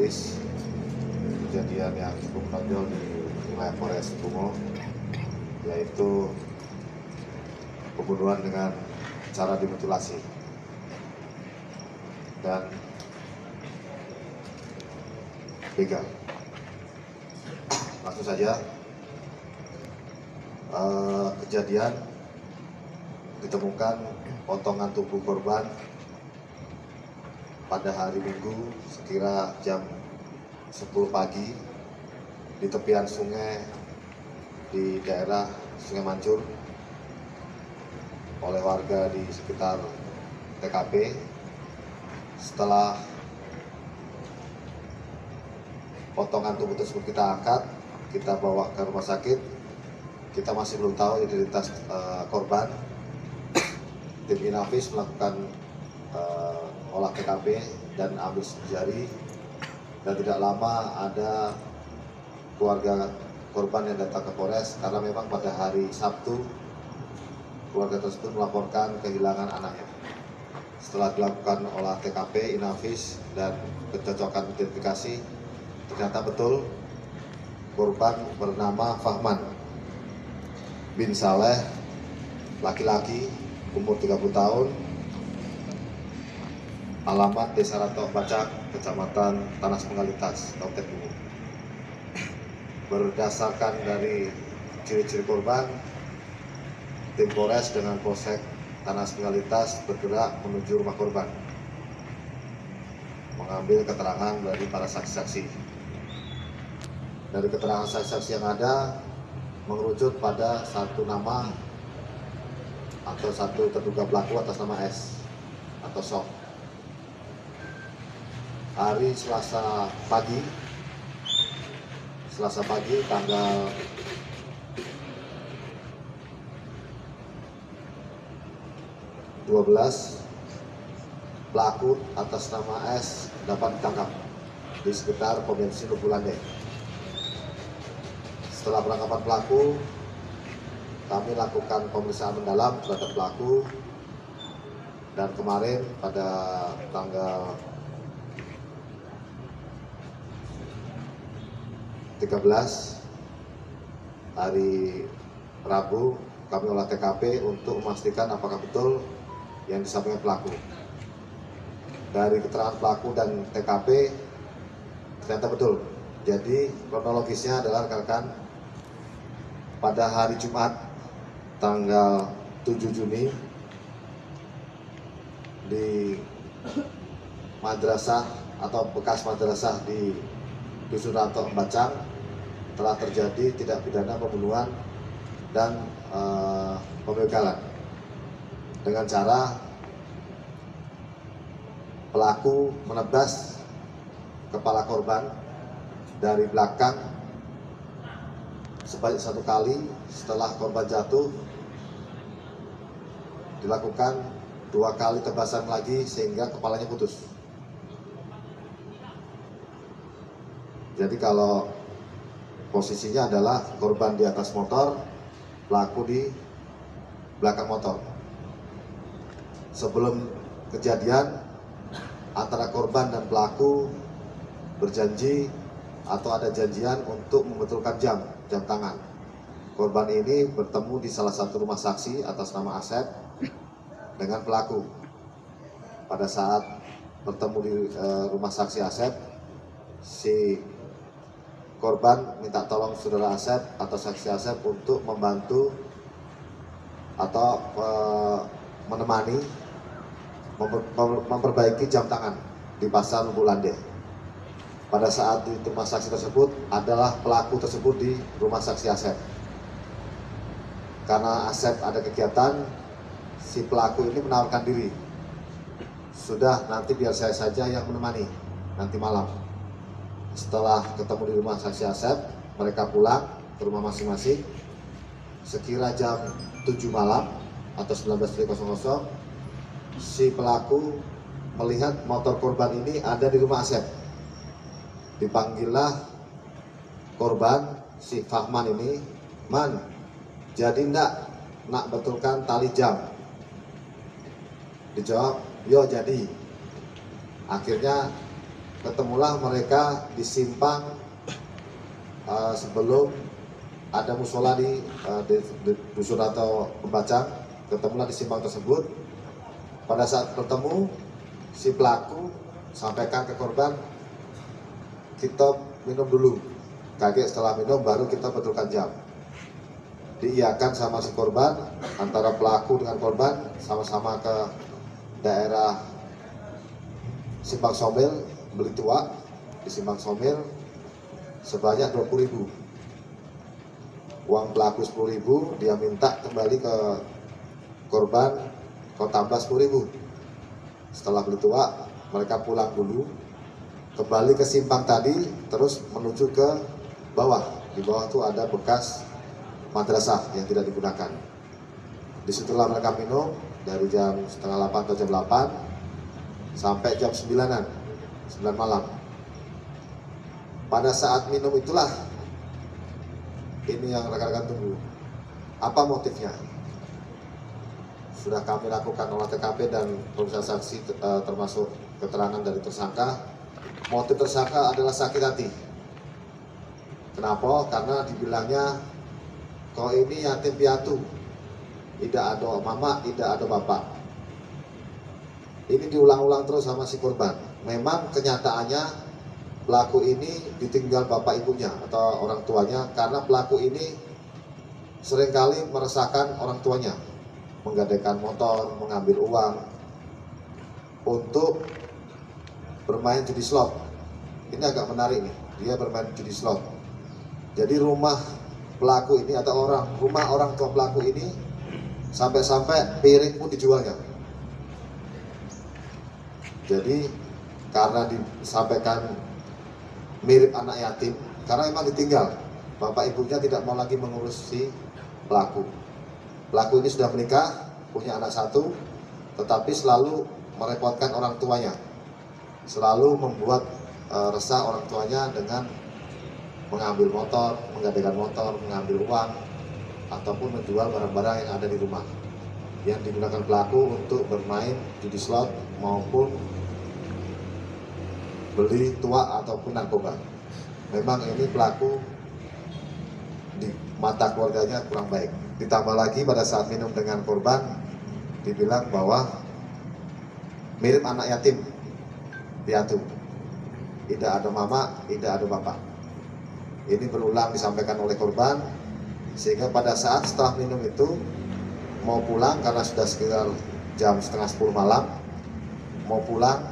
Inafis, kejadian yang cukup menonjol di wilayah Polres Bungo, yaitu pembunuhan dengan cara dimutilasi. Dan begal. Langsung saja, kejadian ditemukan potongan tubuh korban pada hari Minggu sekira jam 10 pagi di tepian sungai di daerah Sungai Mancur oleh warga di sekitar TKP. Setelah potongan tubuh tersebut kita angkat, kita bawa ke rumah sakit. Kita masih belum tahu identitas korban. Tim Inafis melakukan olah TKP dan ambil sidik jari, dan tidak lama ada keluarga korban yang datang ke Polres karena memang pada hari Sabtu keluarga tersebut melaporkan kehilangan anaknya. Setelah dilakukan olah TKP, Inafis dan kecocokan identifikasi, ternyata betul korban bernama Fahman bin Saleh, laki-laki, umur 30 tahun, alamat Desa Ratok Bacak, Kecamatan Tanas Pengalitas, Kabupaten Bungo. Berdasarkan dari ciri-ciri korban, tim Polres dengan Polsek Tanas Pengalitas bergerak menuju rumah korban, mengambil keterangan dari para saksi-saksi. Dari keterangan saksi-saksi yang ada, mengerucut pada satu nama atau satu terduga pelaku atas nama S atau Sok. Hari Selasa pagi tanggal 12, pelaku atas nama S dapat ditangkap di sekitar pom bensin Lubulande. Setelah penangkapan pelaku, kami lakukan pemeriksaan mendalam terhadap pelaku, dan kemarin pada tanggal 13 hari Rabu kami olah TKP untuk memastikan apakah betul yang disampaikan pelaku. Dari keterangan pelaku dan TKP ternyata betul. Jadi kronologisnya adalah rekan-rekan, pada hari Jumat tanggal 7 Juni di madrasah atau bekas madrasah di Dusun Ratok Bacang telah terjadi tindak pidana pembunuhan dan pembegalan dengan cara pelaku menebas kepala korban dari belakang sebanyak 1 kali. Setelah korban jatuh, dilakukan 2 kali tebasan lagi sehingga kepalanya putus. Jadi kalau posisinya adalah korban di atas motor, pelaku di belakang motor. Sebelum kejadian, antara korban dan pelaku berjanji atau ada janjian untuk membetulkan jam tangan. Korban ini bertemu di salah satu rumah saksi atas nama Asep dengan pelaku. Pada saat bertemu di rumah saksi Asep, si korban minta tolong saudara Asep atau saksi Asep untuk membantu atau menemani memperbaiki jam tangan di pasar Lubulande. Pada saat di rumah saksi tersebut adalah pelaku tersebut di rumah saksi Asep. Karena Asep ada kegiatan, si pelaku ini menawarkan diri, sudah nanti biar saya saja yang menemani nanti malam. Setelah ketemu di rumah saksi Asep, mereka pulang ke rumah masing-masing. Sekira jam 7 malam atau 19.00, si pelaku melihat motor korban ini ada di rumah Asep. Dipanggillah korban, si Fahman ini, "Man, jadi nak betulkan tali jam?" Dijawab, "Yo jadi." Akhirnya ketemulah mereka di simpang sebelum ada musola di dusun atau pembacang. Ketemulah di simpang tersebut. Pada saat bertemu, si pelaku sampaikan ke korban, kita minum dulu. Kaget, setelah minum baru kita betulkan jam. Diiyakan sama si korban, antara pelaku dengan korban sama-sama ke daerah Simpang Somil, beli tua di Simpang Somil sebanyak 20.000. Uang pelaku 10.000, dia minta kembali ke korban, kau tambah 10.000. Setelah beli tua, mereka pulang dulu, kembali ke simpang tadi, terus menuju ke bawah. Di bawah itu ada bekas madrasah yang tidak digunakan. Disitulah mereka minum dari jam setengah 8 atau jam 8 sampai jam 9 malam. Pada saat minum itulah ini yang rekan-rekan tunggu. Apa motifnya? Sudah kami lakukan olah TKP dan pemeriksaan saksi termasuk keterangan dari tersangka. Motif tersangka adalah sakit hati. Kenapa? Karena dibilangnya kau ini yatim piatu, tidak ada mama, tidak ada bapak. Ini diulang-ulang terus sama si korban. Memang kenyataannya pelaku ini ditinggal bapak ibunya atau orang tuanya, karena pelaku ini seringkali meresahkan orang tuanya, menggadaikan motor, mengambil uang untuk bermain judi slot. Ini agak menarik nih, dia bermain judi slot. Jadi rumah pelaku ini atau rumah orang tua pelaku ini sampai-sampai piring pun dijualnya. Jadi karena disampaikan mirip anak yatim, karena memang ditinggal, bapak ibunya tidak mau lagi mengurus si pelaku. Pelaku ini sudah menikah, punya anak satu, tetapi selalu merepotkan orang tuanya, selalu membuat resah orang tuanya dengan mengambil motor, menggadaikan motor, mengambil uang, ataupun menjual barang-barang yang ada di rumah yang digunakan pelaku untuk bermain judi slot maupun beli tua ataupun narkoba. Memang ini pelaku di mata keluarganya kurang baik. Ditambah lagi pada saat minum dengan korban dibilang bahwa mirip anak yatim piatu, tidak ada mama, tidak ada bapak. Ini berulang disampaikan oleh korban, sehingga pada saat setelah minum itu mau pulang, karena sudah sekitar jam setengah 10 malam, mau pulang,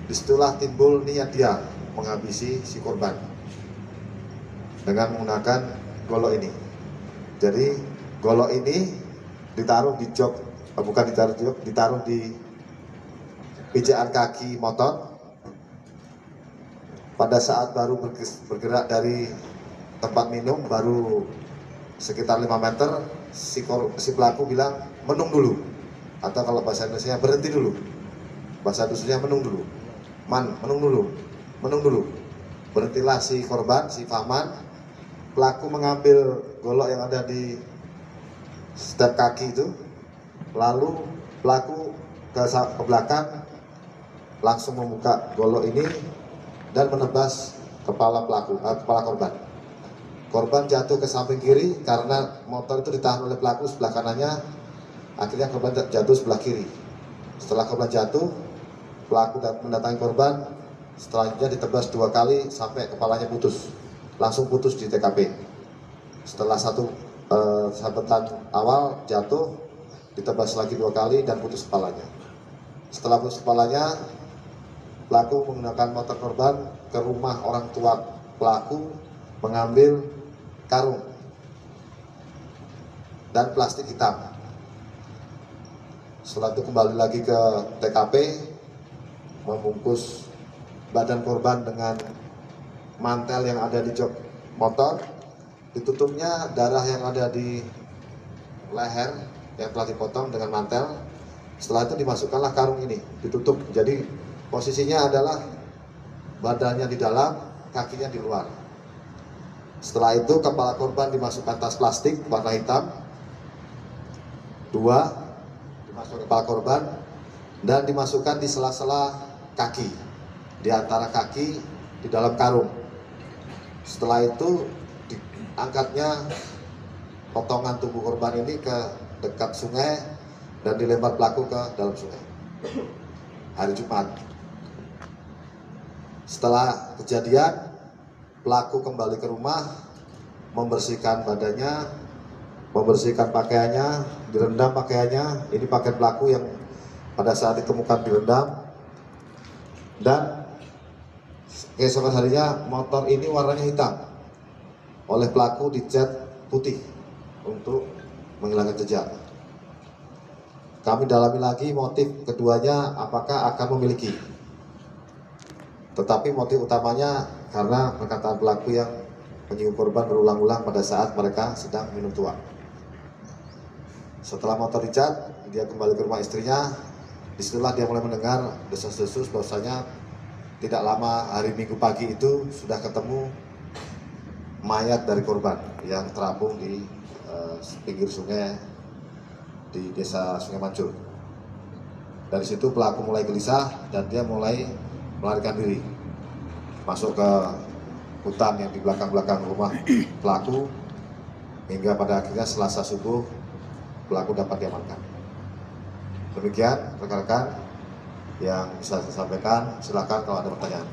disitulah timbul niat dia menghabisi si korban dengan menggunakan golok ini. Jadi golok ini ditaruh di jok, bukan ditaruh di jok, ditaruh di pijakan kaki motor. Pada saat baru bergerak dari tempat minum, baru sekitar 5 meter, si pelaku bilang menung dulu, atau kalau bahasa Indonesia berhenti dulu, bahasa Indonesia menung dulu, menung dulu. Berhentilah si korban, si Fahman. Pelaku mengambil golok yang ada di step kaki itu, lalu pelaku ke belakang langsung membuka golok ini dan menebas kepala korban. Korban jatuh ke samping kiri karena motor itu ditahan oleh pelaku sebelah kanannya. Akhirnya korban jatuh sebelah kiri. Setelah korban jatuh, pelaku mendatangi korban. Selanjutnya ditebas 2 kali sampai kepalanya putus. Langsung putus di TKP. Setelah satu sabetan awal jatuh, ditebas lagi 2 kali dan putus kepalanya. Setelah putus kepalanya, pelaku menggunakan motor korban ke rumah orang tua pelaku, mengambil karung dan plastik hitam. Setelah itu kembali lagi ke TKP, membungkus badan korban dengan mantel yang ada di jok motor, ditutupnya darah yang ada di leher yang telah dipotong dengan mantel. Setelah itu dimasukkanlah karung ini, ditutup. Jadi posisinya adalah badannya di dalam, kakinya di luar. Setelah itu kepala korban dimasukkan tas plastik warna hitam, 2 dimasukkan kepala korban dan dimasukkan di sela-sela kaki. di antara kaki di dalam karung. Setelah itu diangkatnya potongan tubuh korban ini ke dekat sungai dan dilempar pelaku ke dalam sungai. Hari Jumat. Setelah kejadian, pelaku kembali ke rumah, membersihkan badannya, membersihkan pakaiannya, direndam pakaiannya. Ini pakaian pelaku yang pada saat ditemukan direndam. Dan keesokan harinya motor ini warnanya hitam. Oleh pelaku dicat putih untuk menghilangkan jejak. Kami dalami lagi motif keduanya apakah akan memiliki. Tetapi motif utamanya karena perkataan pelaku yang menyinggung korban berulang-ulang pada saat mereka sedang minum tuak. Setelah motor dicat, dia kembali ke rumah istrinya. Disitulah dia mulai mendengar desas-desus bahwasanya tidak lama hari Minggu pagi itu sudah ketemu mayat dari korban yang terapung di pinggir sungai di desa Sungai Mancur. Dari situ pelaku mulai gelisah dan dia mulai melarikan diri masuk ke hutan yang di belakang-belakang rumah pelaku, hingga pada akhirnya Selasa subuh pelaku dapat diamankan. Demikian rekan-rekan yang bisa saya sampaikan, silakan kalau ada pertanyaan.